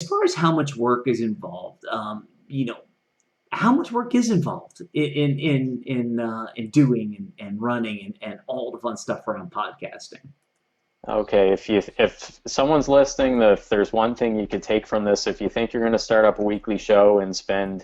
As far as how much work is involved, how much work is involved in doing and running and all the fun stuff around podcasting? Okay, if someone's listening, if there's one thing you could take from this, if you think you're going to start up a weekly show and spend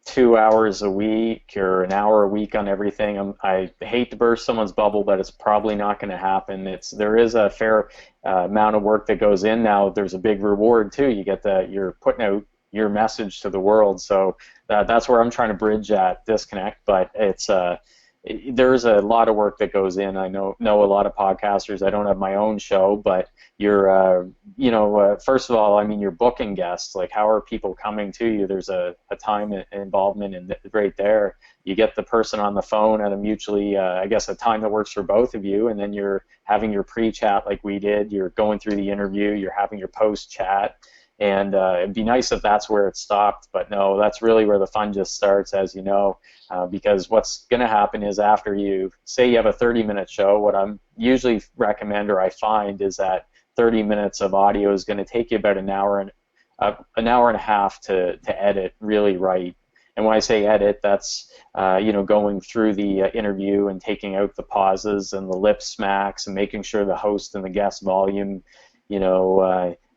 2 hours a week or an hour a week on everything, I hate to burst someone's bubble, but it's probably not going to happen. There is a fair amount of work that goes in. Now, there's a big reward too. You're putting out your message to the world, so that's where I'm trying to bridge that disconnect. But there's a lot of work that goes in. I know a lot of podcasters. I don't have my own show, but first of all, I mean, you're booking guests. Like, how are people coming to you? There's a time involvement in right there. You get the person on the phone at a mutually, I guess, a time that works for both of you, and then you're having your pre-chat like we did. You're going through the interview. You're having your post-chat. And it'd be nice if that's where it stopped, but no, that's really where the fun just starts, as you know, because what's going to happen is after you say you have a 30-minute show, what I'm usually recommend or I find is that 30 minutes of audio is going to take you about an hour and a half to edit really right. And when I say edit, that's going through the interview and taking out the pauses and the lip smacks and making sure the host and the guest volume,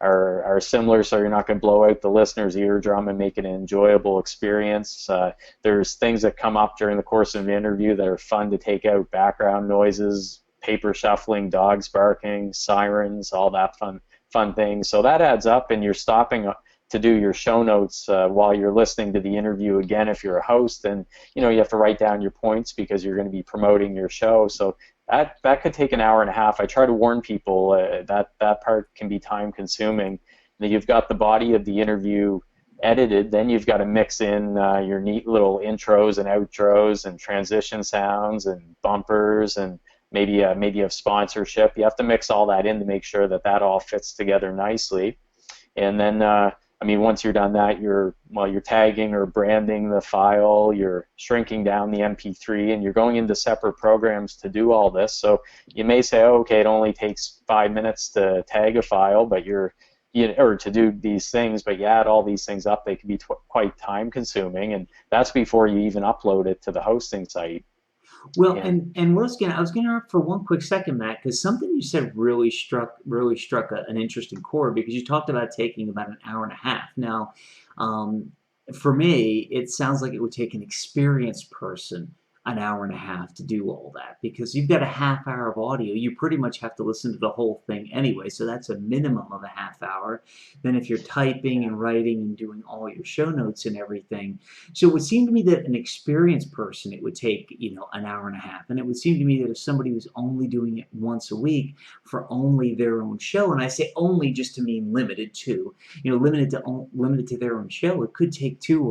are similar, so you're not going to blow out the listener's eardrum and make it an enjoyable experience. There's things that come up during the course of an interview that are fun to take out: background noises, paper shuffling, dogs barking, sirens, all that fun things. So that adds up, and you're stopping to do your show notes while you're listening to the interview again if you're a host, and you have to write down your points because you're going to be promoting your show. So that could take an hour and a half. I try to warn people that part can be time consuming. Then you've got the body of the interview edited, then you've got to mix in your neat little intros and outros and transition sounds and bumpers and maybe you have sponsorship. You have to mix all that in to make sure that all fits together nicely. And then once you're done that, you're tagging or branding the file, you're shrinking down the MP3, and you're going into separate programs to do all this. So you may say, oh, okay, it only takes 5 minutes to tag a file, but or to do these things, but you add all these things up, they can be quite time consuming, and that's before you even upload it to the hosting site. Well, And and what I was going to interrupt for one quick second, Matt, because something you said really struck an interesting chord, because you talked about taking about an hour and a half. Now, um, for me, it sounds like it would take an experienced person an hour and a half to do all that, because you've got a half hour of audio. You pretty much have to listen to the whole thing anyway, so that's a minimum of a half hour. Then if you're typing and writing and doing all your show notes and everything, so it would seem to me that an experienced person, it would take, an hour and a half. And it would seem to me that if somebody was only doing it once a week for only their own show, and I say only just to mean limited to, limited to their own show, it could take two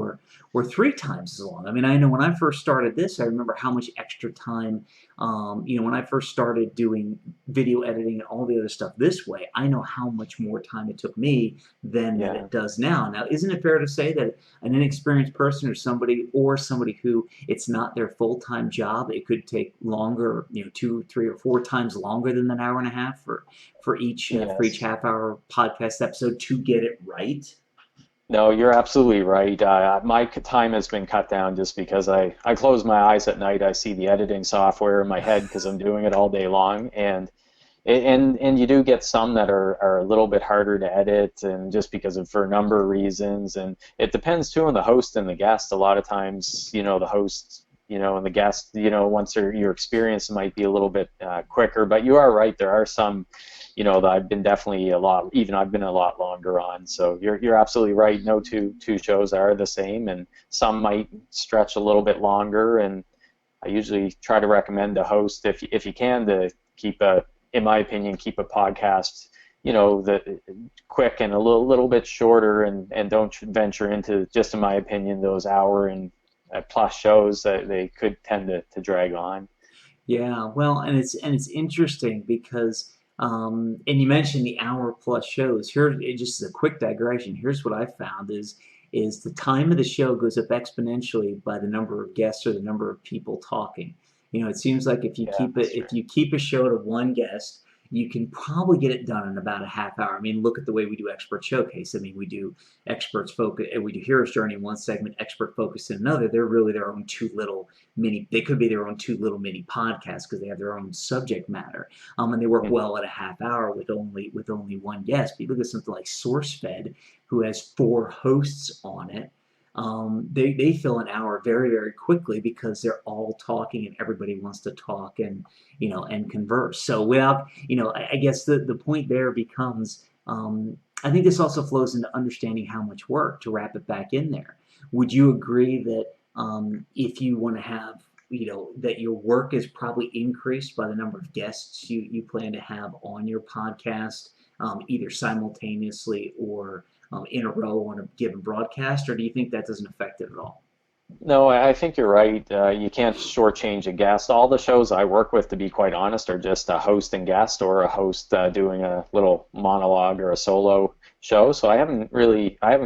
or three times as long. I mean, I know when I first started this, I remember how much extra time, when I first started doing video editing and all the other stuff this way, I know how much more time it took me than that yeah, it does now. Now, isn't it fair to say that an inexperienced person or somebody who it's not their full-time job, it could take longer, 2, 3, or 4 times longer than an hour and a half for each yes. half-hour podcast episode to get it right? No, you're absolutely right. My time has been cut down just because I close my eyes at night. I see the editing software in my head because I'm doing it all day long, and you do get some that are a little bit harder to edit, and just because of for a number of reasons, and it depends too on the host and the guest. A lot of times, the host, and the guest, once your experience might be a little bit quicker. But you are right. There are some, that I've been definitely I've been a lot longer on. So you're absolutely right. No two shows are the same, and some might stretch a little bit longer. And I usually try to recommend a host, if you can, to in my opinion, keep a podcast, the quick and a little bit shorter, and don't venture into, just in my opinion, those hour and plus shows that they could tend to drag on. Yeah, well, and it's interesting because, and you mentioned the hour plus shows. Here, just as a quick digression, here's what I found is the time of the show goes up exponentially by the number of guests or the number of people talking. It seems like if you Yeah, keep that's it true. if you keep a show to one guest, you can probably get it done in about a half hour. I mean, look at the way we do Expert Showcase. I mean, we do Experts Focus, and we do Hero's Journey in one segment, Expert Focus in another. They're really their own two little mini, they could be their own two little mini podcasts because they have their own subject matter. And they work well at a half hour with only one guest. But you look at something like SourceFed, who has 4 hosts on it. They fill an hour very, very quickly because they're all talking and everybody wants to talk and and converse. So without I guess the point there becomes I think this also flows into understanding how much work to wrap it back in there. Would you agree that if you want to have that your work is probably increased by the number of guests you plan to have on your podcast, either simultaneously or in a row on a given broadcast, or do you think that doesn't affect it at all? No, I think you're right. You can't shortchange a guest. All the shows I work with, to be quite honest, are just a host and guest, or a host doing a little monologue or a solo show. So I haven't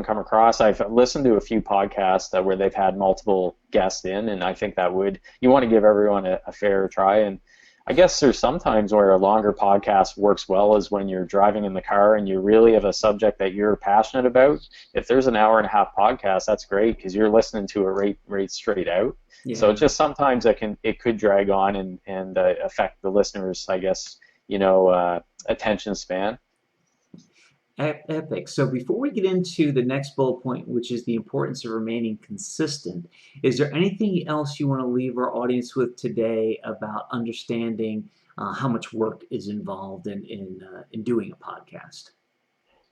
come across. I've listened to a few podcasts where they've had multiple guests in, and I think you want to give everyone a fair try. And I guess there's sometimes where a longer podcast works well is when you're driving in the car and you really have a subject that you're passionate about. If there's an hour-and-a-half podcast, that's great because you're listening to it right straight out. Yeah. So just sometimes it could drag on and affect the listeners, I guess, attention span. Epic. So before we get into the next bullet point, which is the importance of remaining consistent, is there anything else you want to leave our audience with today about understanding how much work is involved in doing a podcast?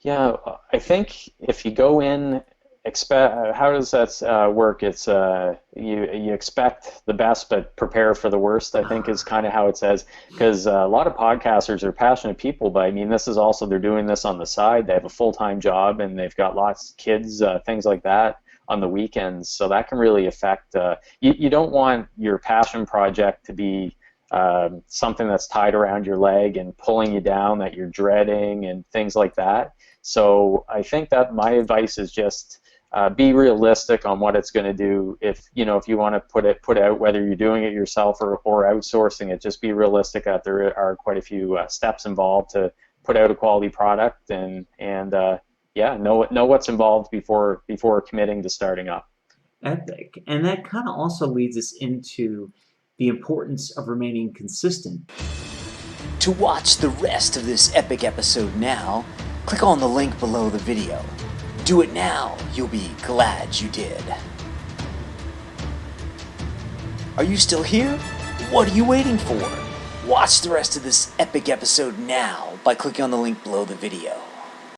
Yeah, I think if you go in, how does that work? It's you expect the best but prepare for the worst, I think is kind of how it says, because a lot of podcasters are passionate people, but I mean this is also, they're doing this on the side. They have a full-time job and they've got lots of kids, things like that on the weekends, so that can really affect, you don't want your passion project to be something that's tied around your leg and pulling you down, that you're dreading and things like that. So I think that my advice is just be realistic on what it's going to do. If you want to put out, whether you're doing it yourself or outsourcing it, just be realistic that there are quite a few steps involved to put out a quality product, and know what's involved before committing to starting up. Epic. And that kind of also leads us into the importance of remaining consistent. To watch the rest of this epic episode now, click on the link below the video. Do it now, you'll be glad you did. Are you still here? What are you waiting for? Watch the rest of this epic episode now by clicking on the link below the video.